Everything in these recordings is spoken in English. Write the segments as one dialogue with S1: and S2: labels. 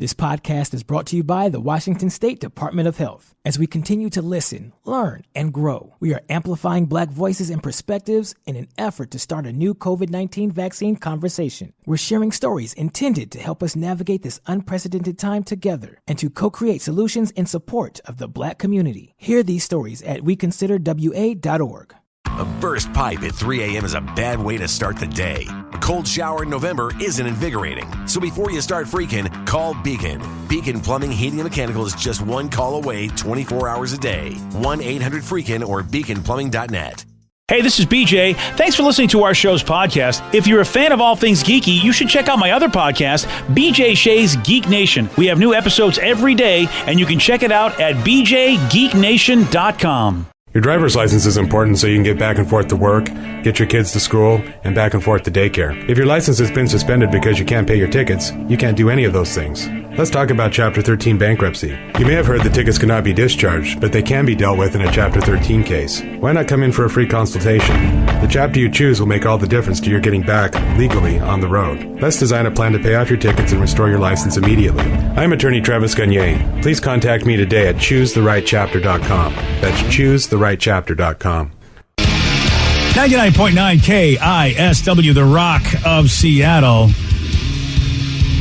S1: This podcast is brought to you by the Washington State Department of Health. As we continue to listen, learn, and grow, we are amplifying Black voices and perspectives in an effort to start a new COVID-19 vaccine conversation. We're sharing stories intended to help us navigate this unprecedented time together and to co-create solutions in support of the Black community. Hear these stories at weconsiderwa.org.
S2: A burst pipe at 3 a.m. is a bad way to start the day. A cold shower in November isn't invigorating. So before you start freaking, call Beacon. Beacon Plumbing, Heating, and Mechanical is just one call away 24 hours a day. 1-800-FREAKIN or beaconplumbing.net.
S3: Hey, this is BJ. Thanks for listening to our show's podcast. If you're a fan of all things geeky, you should check out my other podcast, BJ Shea's Geek Nation. We have new episodes every day, and you can check it out at bjgeeknation.com.
S4: Your driver's license is important so you can get back and forth to work, get your kids to school, and back and forth to daycare. If your license has been suspended because you can't pay your tickets, you can't do any of those things. Let's talk about Chapter 13 bankruptcy. You may have heard the tickets cannot be discharged, but they can be dealt with in a Chapter 13 case. Why not come in for a free consultation? The chapter you choose will make all the difference to your getting back legally on the road. Let's design a plan to pay off your tickets and restore your license immediately. I'm attorney Travis Gagne. Please contact me today at choosetherightchapter.com. That's choosetherightchapter.com.
S3: 99.9 KISW, the Rock of Seattle.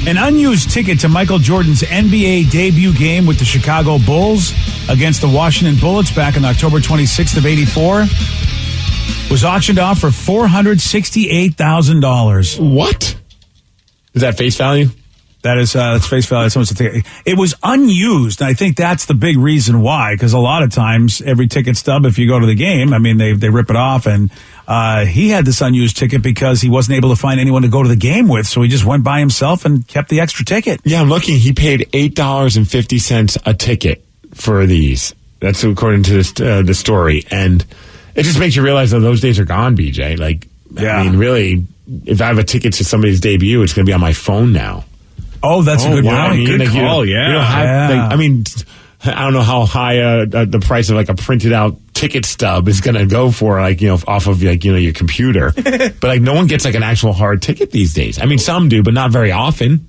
S3: An unused ticket to Michael Jordan's NBA debut game with the Chicago Bulls against the Washington Bullets back on October 26th of 84 was auctioned off for $468,000.
S5: What? Is that face value?
S3: That's face value. It was unused. And I think that's the big reason why, because a lot of times every ticket stub, if you go to the game, I mean, they rip it off. And he had this unused ticket because he wasn't able to find anyone to go to the game with. So he just went by himself and kept the extra ticket.
S5: Yeah, I'm looking. He paid $8.50 a ticket for these. That's according to the story. And it just makes you realize that those days are gone, BJ. Like, yeah. I mean, really, if I have a ticket to somebody's debut, it's going to be on my phone now.
S3: Oh, that's a good
S5: wow.
S3: point.
S5: Good call,
S3: yeah.
S5: You don't have, I mean, I don't know how high the price of like a printed out ticket stub is going to go for, like, you know, off of like, you know, your computer. But like no one gets like an actual hard ticket these days. I mean, some do, but not very often.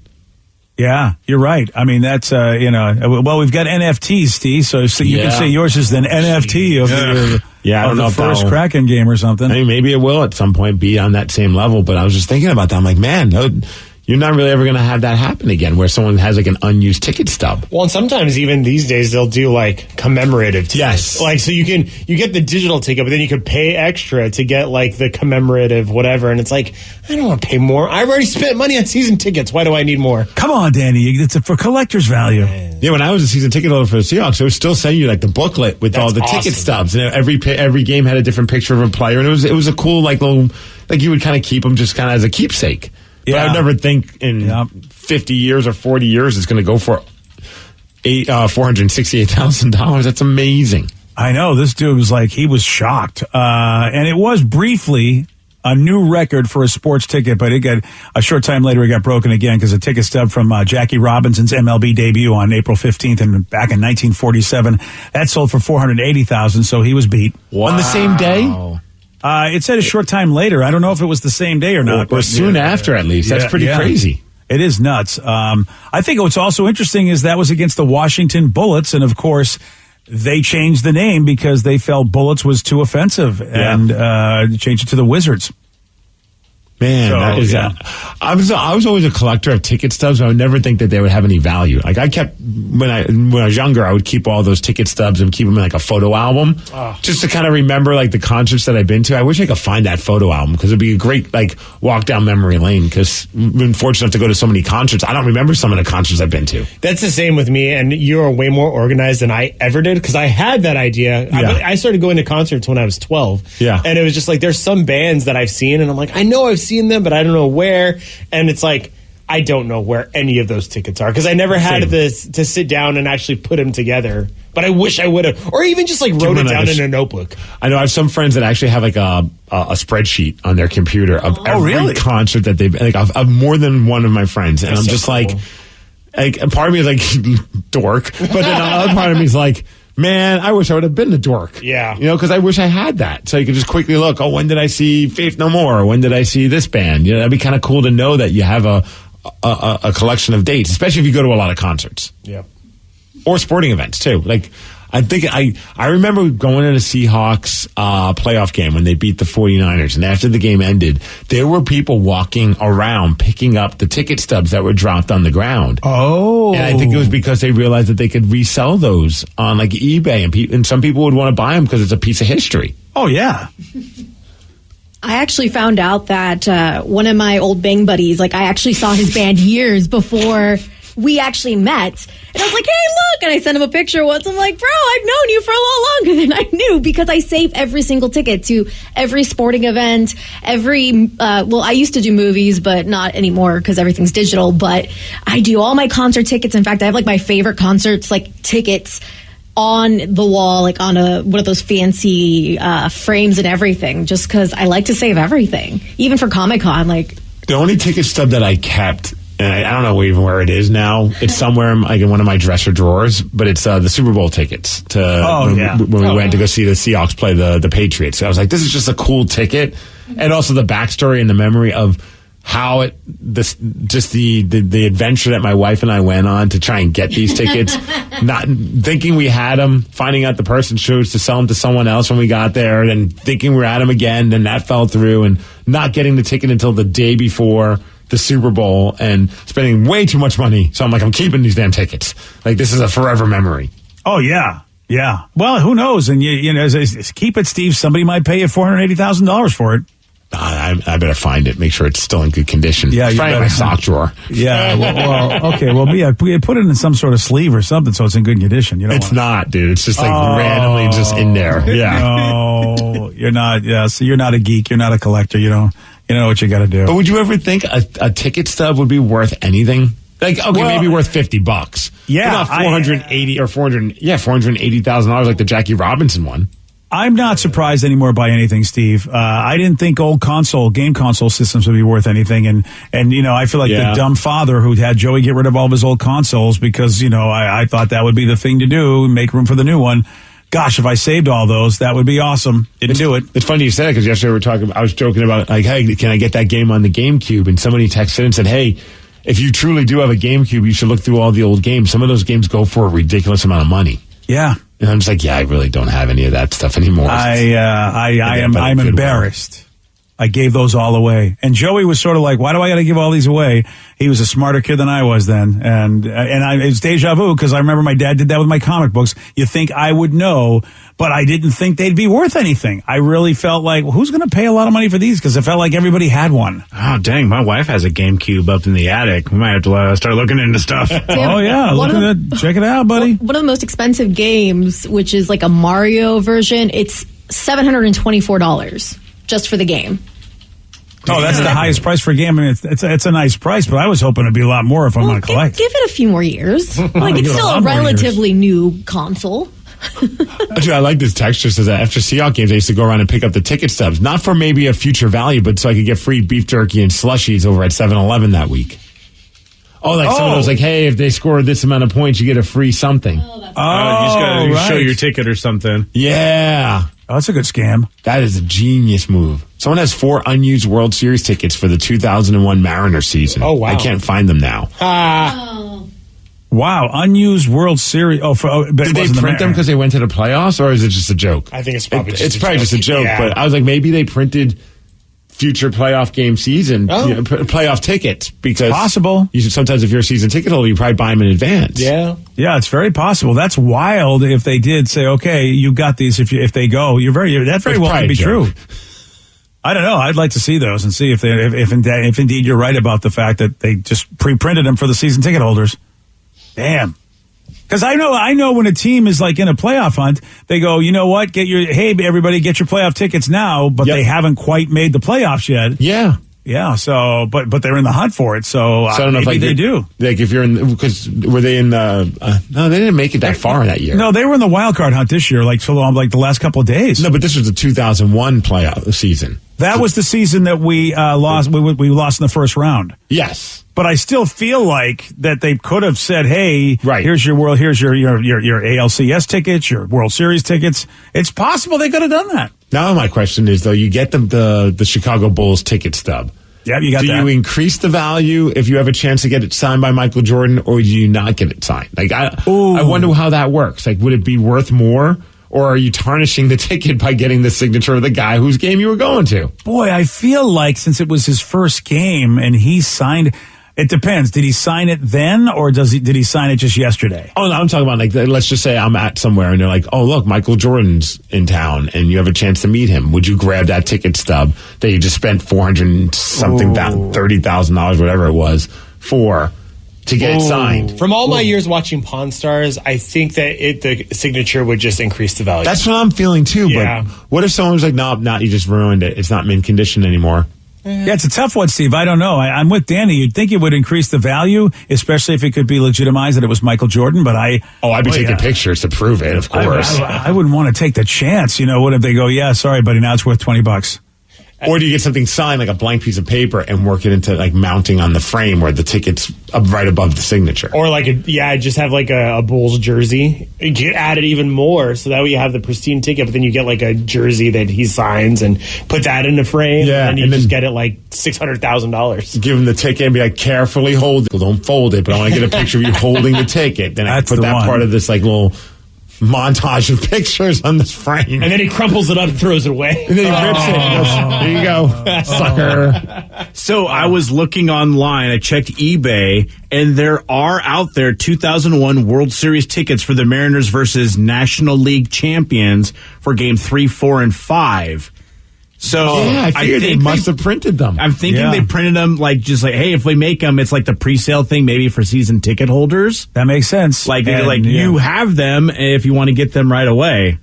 S3: Yeah, you're right. I mean, that's, you know, well, we've got NFTs, Steve, so you can say yours is an NFT of the
S5: I don't know
S3: the first Kraken game or something.
S5: I mean, maybe it will at some point be on that same level, but I was just thinking about that. I'm like, man, you're not really ever going to have that happen again, where someone has like an unused ticket stub.
S6: Well, and sometimes even these days they'll do like commemorative tickets.
S5: Yes.
S6: Like, so you get the digital ticket, but then you could pay extra to get like the commemorative whatever. And it's like, I don't want to pay more. I've already spent money on season tickets. Why do I need more?
S3: Come on, Danny. It's for collector's value.
S5: Yeah, when I was a season ticket holder for the Seahawks, they would still send you like the booklet with all the ticket stubs, and every game had a different picture of a player, and it was a cool like little, like you would kind of keep them just kind of as a keepsake. But I would never think in 50 years or 40 years it's going to go for $468,000. That's amazing.
S3: I know. This dude was like, he was shocked. And it was briefly a new record for a sports ticket, but it got a short time later, it got broken again because a ticket stub from Jackie Robinson's MLB debut on April 15th and back in 1947, that sold for $480,000, so he was beat.
S5: Wow. On the same day?
S3: It said a short time later. I don't know if it was the same day or not.
S5: Or soon after, at least. That's pretty crazy.
S3: It is nuts. I think what's also interesting is that was against the Washington Bullets, and of course, they changed the name because they felt Bullets was too offensive and changed it to the Wizards.
S5: Man, that is I was always a collector of ticket stubs, but I would never think that they would have any value. Like I kept when I was younger, I would keep all those ticket stubs and keep them in like a photo album, just to kind of remember like the concerts that I've been to. I wish I could find that photo album because it'd be a great like walk down memory lane. Because I've been fortunate enough to go to so many concerts, I don't remember some of the concerts I've been to.
S6: That's the same with me, and you are way more organized than I ever did because I had that idea.
S5: Yeah.
S6: I started going to concerts when I was 12.
S5: Yeah,
S6: and it was just like there's some bands that I've seen, and I'm like, I know I've seen them, but I don't know where. And it's like, I don't know where any of those tickets are because I never had this to sit down and actually put them together. But I wish I would have, or even just like wrote it down in a notebook.
S5: I know I have some friends that actually have like a spreadsheet on their computer of every concert that they've like of more than one of my friends, and I'm just cool. like part of me is like dork, but then another part of me is like, man, I wish I would have been the dork.
S6: Yeah.
S5: You know, because I wish I had that. So you could just quickly look, when did I see Faith No More? Or when did I see this band? You know, that'd be kind of cool to know that you have a a collection of dates, especially if you go to a lot of concerts.
S6: Yep.
S5: Or sporting events too. Like I remember going to the Seahawks playoff game when they beat the 49ers, and after the game ended, there were people walking around picking up the ticket stubs that were dropped on the ground.
S3: Oh.
S5: And I think it was because they realized that they could resell those on like eBay, and some people would want to buy them because it's a piece of history.
S3: Oh, yeah.
S7: I actually found out that one of my old Bang buddies, like I actually saw his band years before we actually met. And I was like, hey, look. And I sent him a picture once. I'm like, bro, I've known you for a lot longer than I knew, because I save every single ticket to every sporting event, I used to do movies, but not anymore because everything's digital. But I do all my concert tickets. In fact, I have like my favorite concerts, like tickets on the wall, like on one of those fancy frames and everything, just because I like to save everything, even for Comic-Con. Like,
S5: the only ticket stub that I kept, and I don't know even where it is now. It's somewhere like in one of my dresser drawers, but it's the Super Bowl tickets when we went to go see the Seahawks play the Patriots. So I was like, this is just a cool ticket, and also the backstory and the memory of how the adventure that my wife and I went on to try and get these tickets, not thinking we had them, finding out the person chose to sell them to someone else when we got there, and thinking we were at them again, then that fell through, and not getting the ticket until the day before the Super Bowl, and spending way too much money. So I'm like, I'm keeping these damn tickets. Like, this is a forever memory.
S3: Oh, yeah. Yeah. Well, who knows? And, you know, keep it, Steve. Somebody might pay you $480,000 for it.
S5: I better find it. Make sure it's still in good condition.
S3: Yeah,
S5: it's probably in my sock drawer.
S3: Yeah. Well, okay. Well, yeah. Put it in some sort of sleeve or something so it's in good condition. You know,
S5: it's not, dude. It's just like randomly just in there. Yeah.
S3: No, you're not. Yeah. So you're not a geek. You're not a collector. You know what you got to do.
S5: But would you ever think a ticket stub would be worth anything? Like, okay, maybe worth $50.
S3: Yeah.
S5: But not $480,000 like the Jackie Robinson one.
S3: I'm not surprised anymore by anything, Steve. I didn't think old game console systems would be worth anything. And you know, I feel like the dumb father who had Joey get rid of all of his old consoles because, you know, I thought that would be the thing to do, make room for the new one. Gosh, if I saved all those, that would be awesome. Didn't do it.
S5: It's funny you said it because yesterday I was joking about, like, hey, can I get that game on the GameCube? And somebody texted and said, hey, if you truly do have a GameCube, you should look through all the old games. Some of those games go for a ridiculous amount of money.
S3: Yeah.
S5: And I'm just like, yeah, I really don't have any of that stuff anymore.
S3: I'm embarrassed. I gave those all away. And Joey was sort of like, why do I got to give all these away? He was a smarter kid than I was then. And it's deja vu because I remember my dad did that with my comic books. You think I would know, but I didn't think they'd be worth anything. I really felt like, well, who's going to pay a lot of money for these? Because it felt like everybody had one.
S8: Oh, dang. My wife has a GameCube up in the attic. We might have to start looking into stuff.
S3: Oh, yeah. Check it out, buddy.
S7: One of the most expensive games, which is like a Mario version, it's $724 just for the game.
S3: Oh, that's the highest price for a game. I mean, it's a nice price, but I was hoping it'd be a lot more if I'm going to collect.
S7: Give it a few more years. Like, it's still a relatively new console.
S5: Dude, I like this text. Just says that after Seahawks games, I used to go around and pick up the ticket stubs, not for maybe a future value, but so I could get free beef jerky and slushies over at 7-Eleven that week. Oh, like someone was like, hey, if they score this amount of points, you get a free something.
S8: You just got to show your ticket or something.
S5: Yeah.
S3: Oh, that's a good scam.
S5: That is a genius move. Someone has 4 unused World Series tickets for the 2001 Mariners season.
S6: Oh, wow.
S5: I can't find them now.
S3: Wow, unused World Series. Did
S5: they print them because they went to the playoffs, or is it just a joke?
S6: I think it's probably
S5: just a joke.
S6: Yeah.
S5: But I was like, maybe they printed future playoff game season playoff tickets because
S3: it's possible.
S5: Sometimes if you're a season ticket holder, you probably buy them in advance.
S6: Yeah,
S3: it's very possible. That's wild. If they did say, okay, you got these. If they go, that very well could be true. I don't know. I'd like to see those and see if indeed you're right about the fact that they just pre-printed them for the season ticket holders. Damn. Because I know when a team is like in a playoff hunt, they go, you know what? Hey, everybody, get your playoff tickets now, but they haven't quite made the playoffs yet.
S5: Yeah.
S3: Yeah. So, but they're in the hunt for it. So I don't know if they do.
S5: Like if you're in, because were they in the? No, they didn't make it that far that year.
S3: No, they were in the wild card hunt this year, like the last couple of days.
S5: No, but this was the 2001 playoff season.
S3: That was the season that we lost. We lost in the first round.
S5: Yes.
S3: But I still feel like that they could have said, "Hey, here's your ALCS tickets, your World Series tickets." It's possible they could have done that.
S5: Now my question is, though, you get the Chicago Bulls ticket stub.
S3: Yeah, you got
S5: do
S3: that.
S5: you increase the value if you have a chance to get it signed by Michael Jordan, or do you not get it signed? Like, I wonder how that works. Like, would it be worth more, or are you tarnishing the ticket by getting the signature of the guy whose game you were going to?
S3: Boy, I feel like since it was his first game and he signed, it depends. Did he sign it then, or did he sign it just yesterday?
S5: Oh, no, I'm talking about, like, let's just say I'm at somewhere and they're like, oh, look, Michael Jordan's in town and you have a chance to meet him. Would you grab that ticket stub that you just spent $30,000, whatever it was, to get it signed?
S6: From all my years watching Pawn Stars, I think that the signature would just increase the value.
S5: That's what I'm feeling too.
S6: Yeah.
S5: But what if someone was like, no, you just ruined it. It's not mint condition anymore.
S3: Yeah, it's a tough one, Steve. I don't know. I'm with Danny. You'd think it would increase the value, especially if it could be legitimized that it was Michael Jordan, but I'd
S5: be taking pictures to prove it, of course.
S3: I wouldn't want to take the chance. What if they go, yeah, sorry, buddy, now it's worth $20.
S5: Or do you get something signed, like a blank piece of paper, and work it into like mounting on the frame where the ticket's up right above the signature?
S6: Or just have like a Bulls jersey. You could add it even more, so that way you have the pristine ticket, but then you get like a jersey that he signs and put that in the frame, and you just get it like $600,000.
S5: Give him the ticket and be like, carefully hold it. Don't fold it, but I want to get a picture of you holding the ticket. Then I can put that part of this like little montage of pictures on this frame.
S6: And then he crumples it up and throws it away.
S5: And then he rips it and goes, there you go, sucker.
S8: So I was looking online. I checked eBay, and there are out there 2001 World Series tickets for the Mariners versus National League champions for Game 3, 4, and 5. So
S5: I figured they must have printed them.
S8: I'm thinking they printed them hey, if we make them, it's like the pre-sale thing, maybe for season ticket holders.
S3: That makes sense.
S8: You have them if you want to get them right away.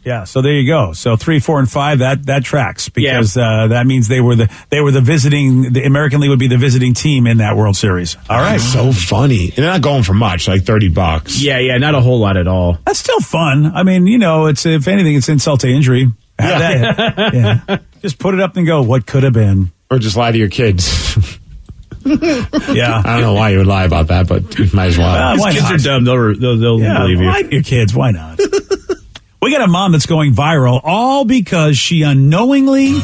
S3: Yeah, so there you go. So 3, 4, and 5, that tracks because that means they were the visiting. The American League would be the visiting team in that World Series.
S5: All right, so funny. And they're not going for much, like $30.
S8: Yeah, not a whole lot at all.
S3: That's still fun. I mean, it's if anything, it's insult to injury. Yeah. Just put it up and go, what could have been?
S5: Or just lie to your kids.
S3: Yeah.
S5: I don't know why you would lie about that, but you might as well.
S8: Kids are dumb. They'll believe you.
S3: Lie to your kids. Why not? We got a mom that's going viral all because she unknowingly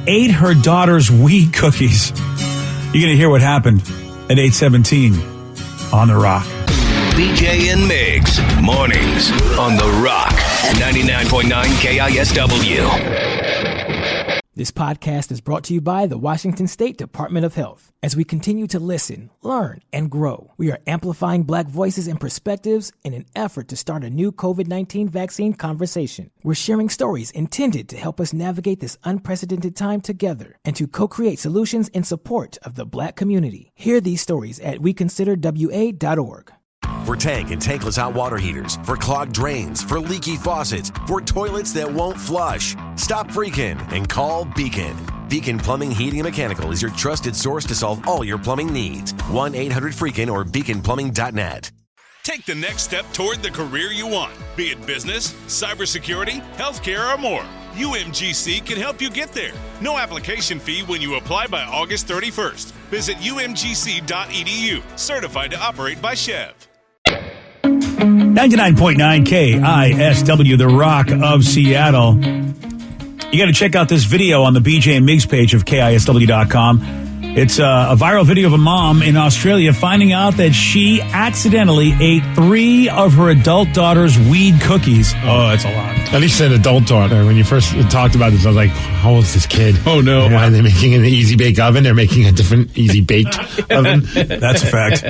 S3: ate her daughter's weed cookies. You're going to hear what happened at 8:17 on The Rock.
S9: BJ and Migs, mornings on The Rock, 99.9 KISW.
S1: This podcast is brought to you by the Washington State Department of Health. As we continue to listen, learn, and grow, we are amplifying Black voices and perspectives in an effort to start a new COVID-19 vaccine conversation. We're sharing stories intended to help us navigate this unprecedented time together and to co-create solutions in support of the Black community. Hear these stories at weconsiderwa.org.
S2: For tank and tankless hot water heaters, for clogged drains, for leaky faucets, for toilets that won't flush. Stop freaking and call Beacon. Beacon Plumbing, Heating, and Mechanical is your trusted source to solve all your plumbing needs. 1-800-FREAKIN or beaconplumbing.net.
S10: Take the next step toward the career you want, be it business, cybersecurity, healthcare, or more. UMGC can help you get there. No application fee when you apply by August 31st. Visit umgc.edu. Certified to operate by Chev.
S3: 99.9 KISW, The Rock of Seattle. You got to check out this video on the BJ and Migs page of KISW.com. It's a viral video of a mom in Australia finding out that she accidentally ate 3 of her adult daughter's weed cookies. Oh, that's a lot.
S5: At least an adult daughter. When you first talked about this, I was like, how old is this kid?
S8: Oh, no.
S5: Why are they making an easy bake oven? They're making a different easy baked oven.
S3: That's a fact.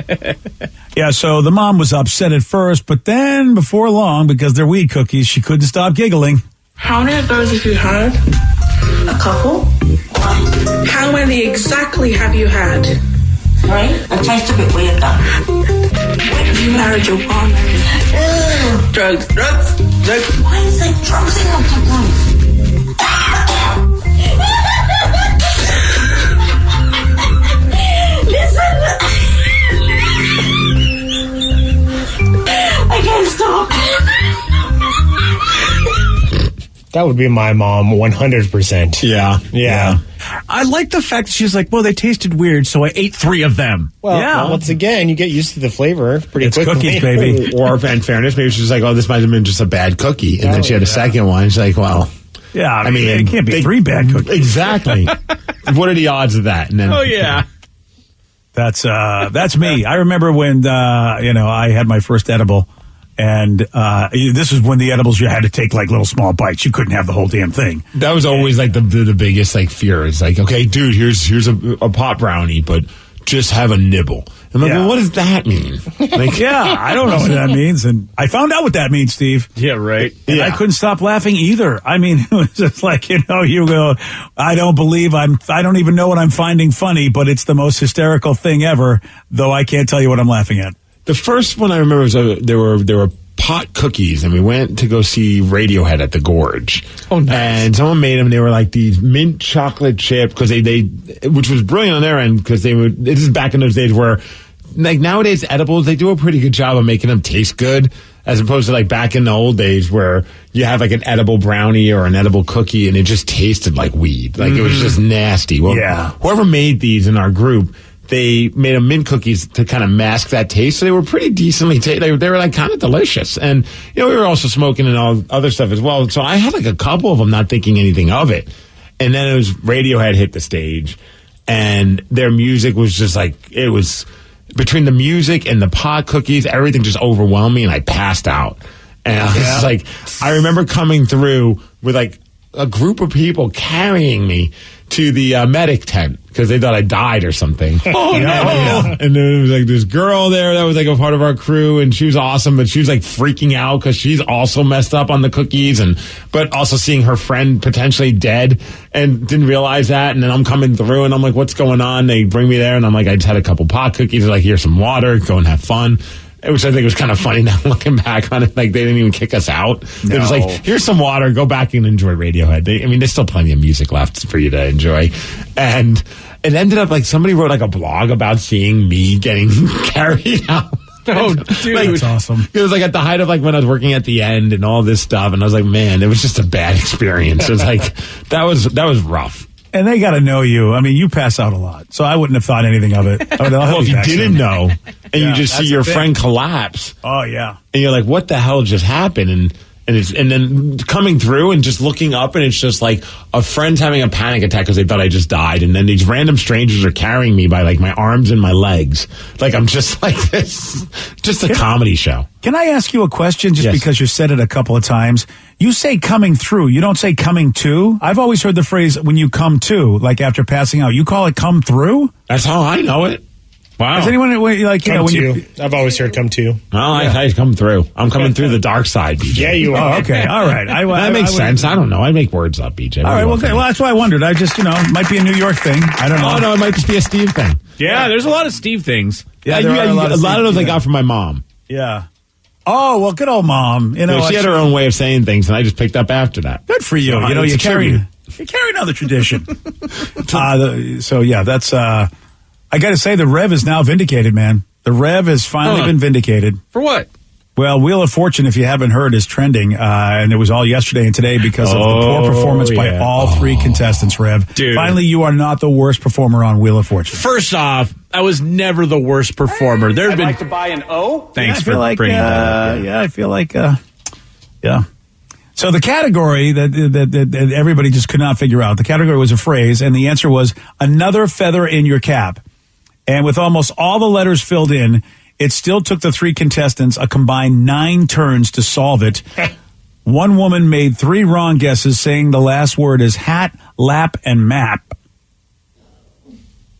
S3: Yeah, so the mom was upset at first, but then before long, because they're weed cookies, she couldn't stop giggling.
S11: How many of those have you had? A couple. How many exactly have you had?
S12: Right? It tastes a bit weird though.
S11: You married your partner. Drugs.
S12: Why is there drugs in lots of drugs? Listen. I can't stop.
S6: That would be my mom, 100%.
S5: Yeah.
S8: I like the fact that she's like, well, they tasted weird, so I ate 3 of them.
S6: Well, once again, you get used to the flavor pretty quickly.
S3: Cookies, baby.
S5: Or in fairness, maybe she's like, oh, this might have been just a bad cookie. And then she had a second one. She's like, well,
S3: Yeah, I mean, it can't be 3 bad cookies.
S5: Exactly. What are the odds of that? And then,
S3: That's me. I remember when I had my first edible, and this is when the edibles you had to take like little small bites. You couldn't have the whole damn thing.
S5: That was always like the biggest like fear. It's like, okay, dude, here's a pot brownie, but just have a nibble. I'm like, well, what does that mean? Like,
S3: I don't know what that means, and I found out what that means, Steve.
S8: Yeah, right.
S3: And I couldn't stop laughing either. I mean, it was just like, you go, I don't even know what I'm finding funny, but it's the most hysterical thing ever, though I can't tell you what I'm laughing at.
S5: The first one I remember was there were pot cookies, and we went to go see Radiohead at the Gorge.
S8: Oh, nice.
S5: And someone made them. They were like these mint chocolate chip, because they which was brilliant on their end, because this is back in those days where, like, nowadays edibles, they do a pretty good job of making them taste good, as opposed to like back in the old days where you have like an edible brownie or an edible cookie and it just tasted like weed. Like it was just nasty. Well, whoever made these in our group, they made them mint cookies to kind of mask that taste. So they were pretty decently they were like kind of delicious. And, we were also smoking and all other stuff as well. So I had like a couple of them, not thinking anything of it. And then it was Radiohead hit the stage, and their music was just like, it was between the music and the pot cookies, everything just overwhelmed me, and I passed out. And I was like, I remember coming through with like a group of people carrying me to the medic tent because they thought I died or something.
S8: Oh, no.
S5: And there was like this girl there that was like a part of our crew, and she was awesome, but she was like freaking out because she's also messed up on the cookies, but also seeing her friend potentially dead and didn't realize that. And then I'm coming through and I'm like, what's going on? They bring me there and I'm like, I just had a couple pot cookies. They're like, here's some water, go and have fun. Which I think was kind of funny now looking back on it. Like, they didn't even kick us out. No. It was like, here's some water, go back and enjoy Radiohead. There's still plenty of music left for you to enjoy. And it ended up like somebody wrote like a blog about seeing me getting carried out.
S8: Oh, dude.
S3: That's awesome.
S5: It was like at the height of like when I was working at the end and all this stuff. And I was like, man, it was just a bad experience. It was like, that was rough.
S3: And they got to know you. I mean, you pass out a lot, so I wouldn't have thought anything of it.
S5: Well, if you didn't know, and you just see your friend collapse.
S3: Oh, yeah.
S5: And you're like, what the hell just happened? And then coming through and just looking up, and it's just like a friend's having a panic attack because they thought I just died. And then these random strangers are carrying me by like my arms and my legs. Like I'm just like this, just a comedy show.
S3: Can I ask you a question just because you said it a couple of times? You say coming through. You don't say coming to. I've always heard the phrase when you come to, like after passing out. You call it come through?
S5: That's how I know it.
S3: Wow. Has anyone like
S6: come when you? I've always heard come to.
S5: Well, I come through. I'm coming through the dark side, BJ.
S6: Yeah, you are.
S3: Oh, okay. All right.
S5: That makes sense. I don't know. I make words up, BJ.
S3: All right. Well, okay. Well, that's why I wondered. I just, it might be a New York thing. I don't know.
S5: Oh, no, it might just be a Steve thing.
S8: Yeah, there's a lot of Steve things.
S3: Yeah,
S5: a lot of those I got from my mom.
S3: Yeah. Oh, well, good old mom.
S5: She had her own way of saying things, and I just picked up after that.
S3: Good for you.
S5: So,
S3: you're carrying on the tradition. That's. I got to say, the Rev is now vindicated, man. The Rev has finally been vindicated.
S8: For what?
S3: Well, Wheel of Fortune, if you haven't heard, is trending, and it was all yesterday and today because of the poor performance by all three contestants, Rev.
S8: Dude.
S3: Finally, you are not the worst performer on Wheel of Fortune.
S8: First off, I was never the worst performer. There have been...
S13: like to buy an O?
S8: Thanks for bringing that up.
S3: Yeah, I feel like... yeah. So the category that everybody just could not figure out, the category was a phrase, and the answer was another feather in your cap. And with almost all the letters filled in, it still took the three contestants a combined 9 turns to solve it. One woman made 3 wrong guesses, saying the last word is hat, lap, and map.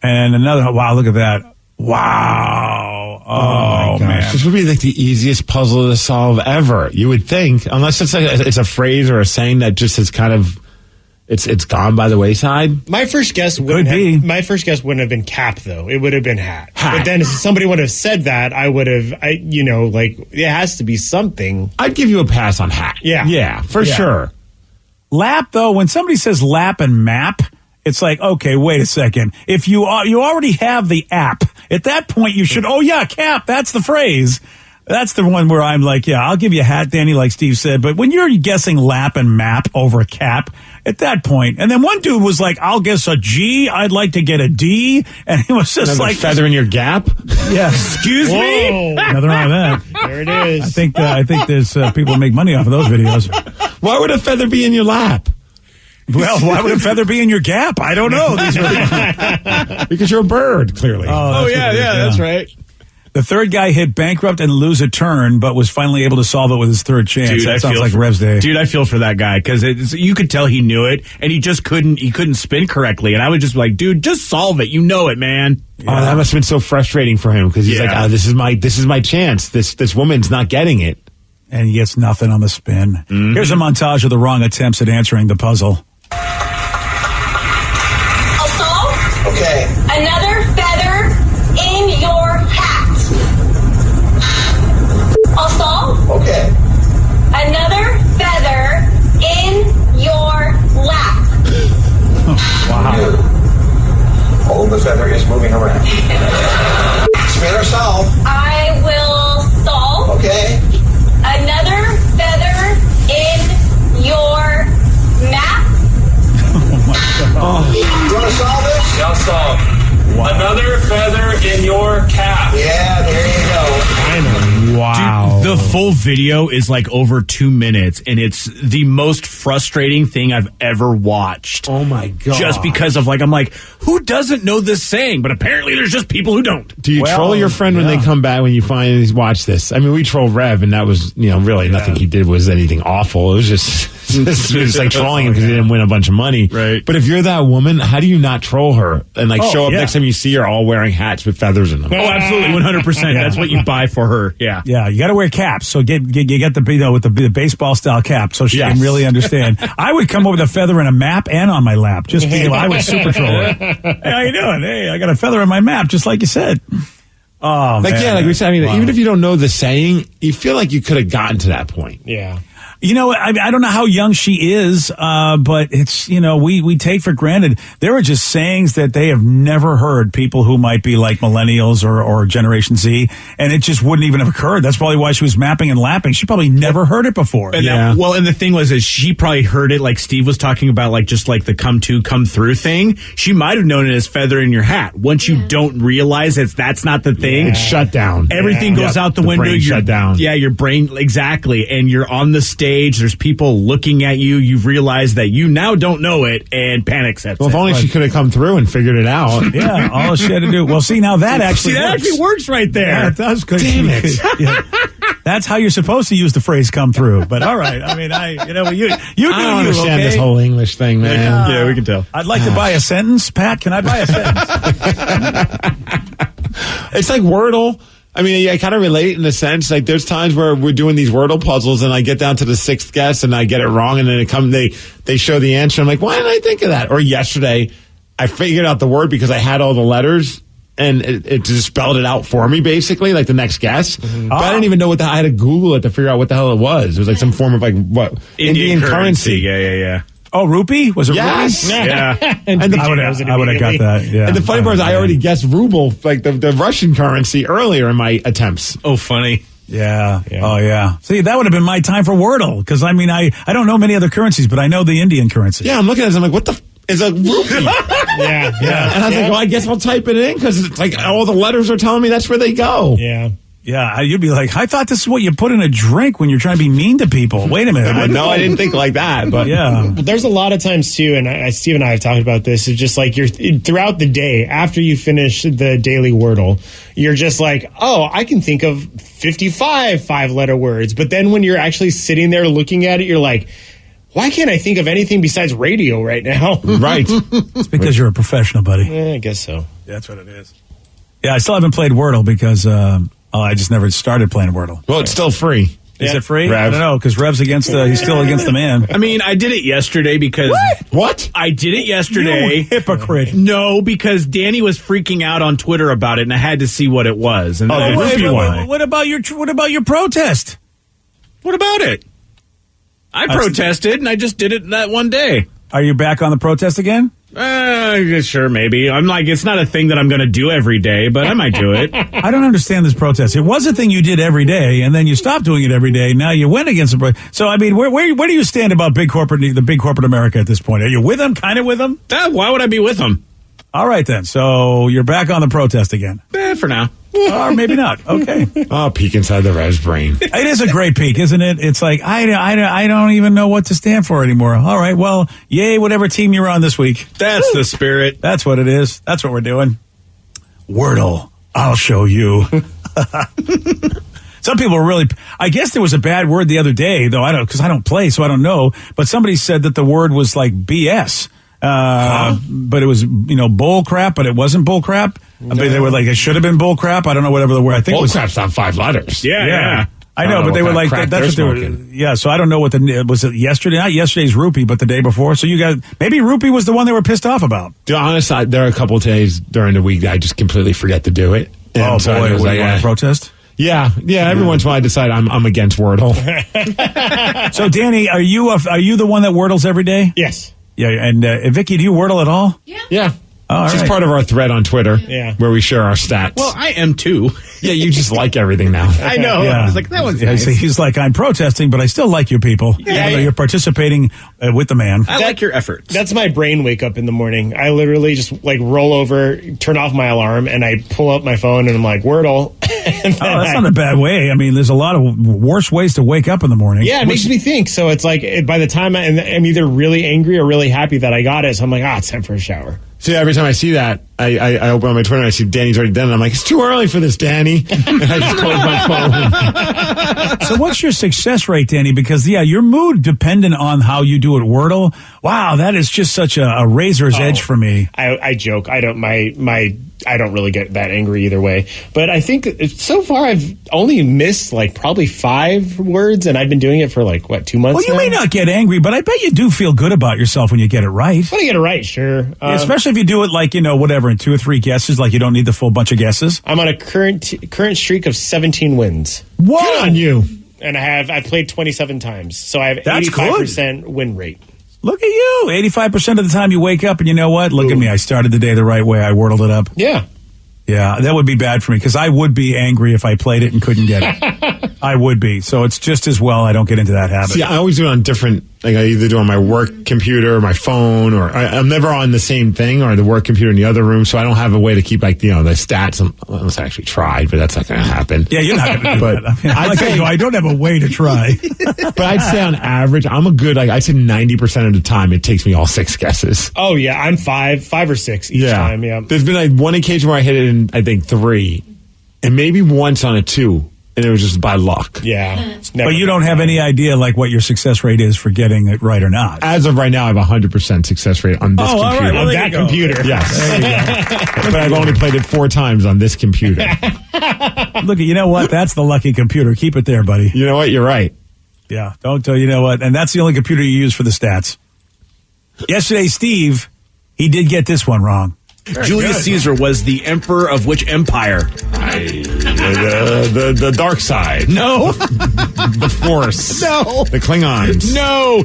S3: And another, wow, look at that. Wow. Oh, man.
S5: This would be like the easiest puzzle to solve ever, you would think. Unless it's a phrase or a saying that just has kind of... It's gone by the wayside.
S6: My first guess wouldn't have been cap, though. It would have been hat. But then if somebody would have said that, I would have, it has to be something.
S5: I'd give you a pass on hat.
S6: Yeah,
S5: for sure.
S3: Lap, though, when somebody says lap and map, it's like, okay, wait a second. If you already have the app, at that point you should, cap, that's the phrase. That's the one where I'm like, yeah, I'll give you a hat, Danny, like Steve said. But when you're guessing lap and map over a cap, at that point, and then one dude was like, I'll guess a G, I'd like to get a D. And it was just like...
S5: feather in your gap?
S3: Yeah. Excuse me? Nothing wrong with that.
S6: There it is.
S3: I think there's people who make money off of those videos.
S5: Why would a feather be in your lap?
S3: Well, why would a feather be in your gap? I don't know.
S5: Because you're a bird, clearly.
S8: That's right.
S3: The third guy hit bankrupt and lose a turn, but was finally able to solve it with his third chance.
S8: Dude,
S3: that sounds like Rev's day.
S8: Dude, I feel for that guy because you could tell he knew it, and he just couldn't spin correctly. And I would just be like, dude, just solve it. You know it, man.
S5: Yeah. Oh, that must have been so frustrating for him because he's like, oh, this is my chance. This woman's not getting it.
S3: And he gets nothing on the spin. Mm-hmm. Here's a montage of the wrong attempts at answering the puzzle.
S13: I'll solve.
S14: Okay.
S13: Another feather in your hat. I'll solve.
S14: Okay.
S13: Another feather in your lap.
S14: Wow. Hold the feather is moving around. Spin or solve.
S13: I will solve.
S14: Okay.
S13: Another feather in your map.
S14: Oh my God. You want to solve this?
S15: Yeah, I'll solve. Wow. Another feather in your cap.
S14: Yeah, there you go.
S8: I know. Wow. Dude, the full video is like over 2 minutes, and it's the most frustrating thing I've ever watched.
S5: Oh my God.
S8: Just because of I'm like, who doesn't know this saying? But apparently there's just people who don't.
S5: Do you troll your friend when they come back, when you finally watch this? I mean, we troll Rev, and that was, really nothing he did was anything awful. It was just... it was like trolling him because he didn't win a bunch of money.
S8: Right.
S5: But if you're that woman, how do you not troll her and show up next time you see her all wearing hats with feathers in them?
S8: Oh, absolutely, 100%. That's what you buy for her. Yeah.
S3: Yeah, you got to wear caps. So get the with the baseball style cap so she can really understand. I would come up with a feather in a map and on my lap. Just I would super troll her. Hey, how you doing? Hey, I got a feather in my map, just like you said. Oh, man.
S5: Like we said, even if you don't know the saying, you feel like you could have gotten to that point.
S6: Yeah.
S3: I don't know how young she is, but it's, we take for granted. There are just sayings that they have never heard, people who might be like millennials or Generation Z, and it just wouldn't even have occurred. That's probably why she was mapping and lapping. She probably never heard it before.
S8: And and the thing was, is she probably heard it like Steve was talking about, just the come through thing. She might have known it as feather in your hat. Once you don't realize that's not the thing.
S5: It's shut down.
S8: Everything goes out the window.
S5: Brain shut down.
S8: Yeah, your brain, exactly. And you're on the stage. There's people looking at you. You've realized that you now don't know it, and panic sets in.
S5: Well, if only she could have come through and figured it out.
S3: Yeah, all she had to do. Well, see, now that actually
S8: works right there.
S3: Yeah, it does.
S5: Damn it.
S3: Yeah. That's how you're supposed to use the phrase "come through." But all right, I mean, I don't
S5: understand this whole English thing, man.
S8: Yeah, we can tell.
S3: I'd like to buy a sentence. Pat, can I buy a sentence?
S5: It's like Wordle. I mean, I kind of relate in a sense. Like, there's times where we're doing these Wordle puzzles, and I get down to the sixth guess, and I get it wrong, and then they show the answer. I'm like, why didn't I think of that? Or yesterday, I figured out the word because I had all the letters, and it just spelled it out for me, basically, like the next guess. Mm-hmm. But I didn't even know I had to Google it to figure out what the hell it was. It was like some form of Indian currency.
S8: Yeah.
S3: Oh, rupee? Was it
S5: yes.
S3: rupee?
S8: Yeah.
S5: And
S3: I would have got that. Yeah.
S5: And the funny part is I already guessed ruble, like the Russian currency, earlier in my attempts.
S8: Oh, funny.
S3: Yeah. Oh, yeah. See, that would have been my time for Wordle, because, I mean, I don't know many other currencies, but I know the Indian currency.
S5: Yeah, I'm looking at this, I'm like, what the is a rupee?
S6: Yeah.
S5: And I was like, well, I guess I'll type it in, because it's like all the letters are telling me that's where they go.
S6: Yeah.
S3: Yeah, you'd be like, I thought this is what you put in a drink when you're trying to be mean to people. Wait a minute.
S5: No, I didn't think like that. But
S3: yeah.
S6: There's a lot of times, too, and Steve and I have talked about this, it's just like you're throughout the day, after you finish the daily Wordle, you're just like, oh, I can think of 55 five-letter words. But then when you're actually sitting there looking at it, you're like, why can't I think of anything besides radio right now?
S5: Right.
S3: It's because you're a professional, buddy.
S6: I guess so.
S3: Yeah, that's what it is. Yeah, I still haven't played Wordle because... I just never started playing Wordle.
S5: Well, it's still free.
S3: Is it free?
S5: Rev.
S3: I don't know, because Rev's he's still against the man.
S8: I mean, I did it yesterday because...
S5: What?
S8: I did it yesterday.
S3: You hypocrite.
S8: No, because Danny was freaking out on Twitter about it, and I had to see what it was. And
S3: What about your protest?
S8: What about it? I protested, and I just did it that one day.
S3: Are you back on the protest again?
S8: Sure, maybe. I'm like, it's not a thing that I'm going to do every day, but I might do it.
S3: I don't understand this protest. It was a thing you did every day, and then you stopped doing it every day. Now you went against the. So I mean, where do you stand about the big corporate America at this point? Are you with them? Kind of with them?
S8: Why would I be with them?
S3: All right then. So you're back on the protest again.
S8: For now.
S3: Or maybe not. Okay.
S5: Oh, peek inside the Rev's brain.
S3: It is a great peek, isn't it? It's like, I don't even know what to stand for anymore. All right, well, yay, whatever team you're on this week.
S8: That's the spirit.
S3: That's what it is. That's what we're doing. Wordle, I'll show you. Some people are really, I guess there was a bad word the other day, though because I don't play, so I don't know. But somebody said that the word was like BS. But it was, bull crap, but it wasn't bull crap. No. But they were like, it should have been bull crap. I don't know, whatever the word. I think
S5: bull
S3: it was
S5: crap's on 5 letters.
S3: Yeah. I know, but they were like, that's what they were. Yeah, so I don't know was it yesterday? Not yesterday's Rupee, but the day before. So you guys, maybe Rupee was the one they were pissed off about.
S5: To be honest, there are a couple of days during the week that I just completely forget to do it.
S3: And so boy, was like, want to protest?
S5: Yeah. Every once in a while I decide I'm against Wordle.
S3: So Danny, are you the one that Wordles every day?
S6: Yes.
S3: Yeah, and Vicky, do you Wordle at all?
S5: Yeah. It's just part of our thread on Twitter where we share our stats.
S8: Well, I am too.
S5: Yeah, you just like everything now.
S8: I know.
S3: Yeah.
S8: I was like, that was nice.
S3: He's like, I'm protesting, but I still like you people.
S6: Yeah.
S3: You're participating with the man.
S8: I like your efforts.
S6: That's my brain wake up in the morning. I literally just roll over, turn off my alarm, and I pull up my phone and I'm like, Wordle.
S3: That's not a bad way. I mean, there's a lot of worse ways to wake up in the morning.
S6: Yeah, it makes me think. So it's like by the time I'm either really angry or really happy that I got it, so I'm like, it's time for a shower.
S5: See, every time I see that, I open on my Twitter and I see Danny's already done it. And I'm like, it's too early for this, Danny. And I just close my phone.
S3: So what's your success rate, Danny? Because, your mood dependent on how you do it. Wordle, wow, that is just such a razor's edge for me.
S6: I joke. I don't really get that angry either way. But I think so far I've only missed probably 5 words, and I've been doing it for 2 months
S3: Well, you may not get angry, but I bet you do feel good about yourself when you get it right.
S6: When I get it right, sure.
S3: Especially if you do it whatever, in 2 or 3 guesses, you don't need the full bunch of guesses.
S6: I'm on a current streak of 17 wins.
S3: Whoa! Good on you.
S6: And I've played 27 times, so I have 85% win rate.
S3: Look at you. 85% of the time you wake up and you know what? Look at me. I started the day the right way. I wordled it up.
S6: Yeah.
S3: Yeah, that would be bad for me because I would be angry if I played it and couldn't get it. I would be. So it's just as well I don't get into that habit.
S5: See, I always do it on different, I either do it on my work computer or my phone, or I'm never on the same thing or the work computer in the other room, so I don't have a way to keep the stats, unless I actually tried, but that's not going to happen.
S3: Yeah, you're not going to do that. I mean, I don't have a way to try.
S5: But I'd say on average, I'm a good, I'd say 90% of the time it takes me all 6 guesses.
S6: Oh, yeah, I'm 5 or 6 each time, yeah.
S5: There's been one occasion where I hit it in, I think, 3, and maybe once on a 2. And it was just by luck.
S6: Yeah.
S3: But you don't have any idea what your success rate is for getting it right or not.
S5: As of right now, I have 100% success rate on this computer.
S3: All right. Well,
S6: on that computer.
S5: Yes. There you go. But I've only played it 4 times on this computer.
S3: Look, you know what? That's the lucky computer. Keep it there, buddy.
S5: You know what? You're right.
S3: Yeah. You know what? And that's the only computer you use for the stats. Yesterday, Steve, he did get this one wrong.
S8: Julius Caesar was the emperor of which empire?
S5: The dark side.
S8: No.
S5: The Force.
S8: No.
S5: The Klingons.
S8: No.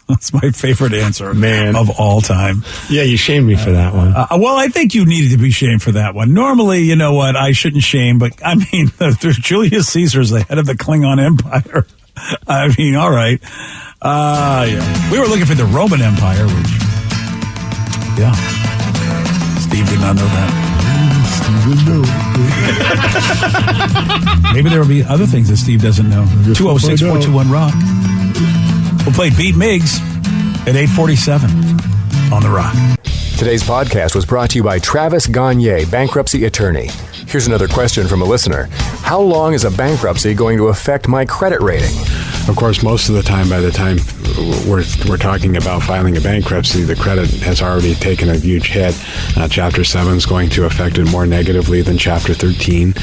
S3: That's my favorite answer,
S5: man,
S3: of all time.
S5: Yeah, you shamed me for that one.
S3: Well, I think you needed to be shamed for that one. Normally, you know what, I shouldn't shame, but I mean, Julius Caesar's the head of the Klingon Empire. I mean, all right. Yeah. We were looking for the Roman Empire, which, yeah. Steve did not know that. Maybe there will be other things that Steve doesn't know. 206-421-ROCK. We'll play Beat Miggs at 8:47 on The Rock.
S16: Today's podcast was brought to you by Travis Gagne, bankruptcy attorney. Here's another question from a listener. How long is a bankruptcy going to affect my credit rating?
S4: Of course, most of the time, by the time we're talking about filing a bankruptcy, the credit has already taken a huge hit. Chapter 7 is going to affect it more negatively than Chapter 13.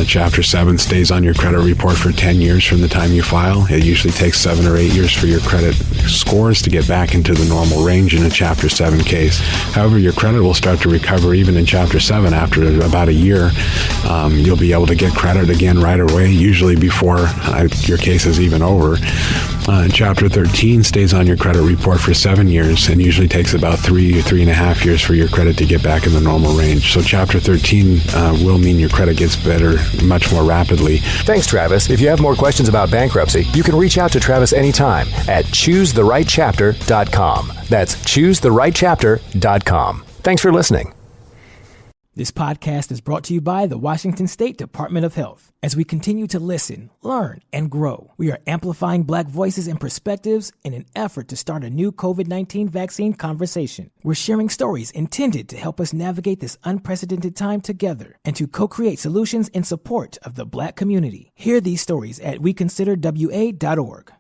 S4: Chapter 7 stays on your credit report for 10 years from the time you file. It usually takes 7 or 8 years for your credit scores to get back into the normal range in a Chapter 7 case. However, your credit will start to recover even in Chapter 7 after about a year. You'll be able to get credit again right away, usually before your case is even over. Chapter 13 stays on your credit report for 7 years and usually takes about 3.5 years for your credit to get back in the normal range. So Chapter 13 will mean your credit gets better much more rapidly.
S16: Thanks, Travis. If you have more questions about bankruptcy, you can reach out to Travis anytime at choosetherightchapter.com. That's choosetherightchapter.com. Thanks for listening.
S1: This podcast is brought to you by the Washington State Department of Health. As we continue to listen, learn, and grow, we are amplifying Black voices and perspectives in an effort to start a new COVID-19 vaccine conversation. We're sharing stories intended to help us navigate this unprecedented time together and to co-create solutions in support of the Black community. Hear these stories at weconsiderwa.org.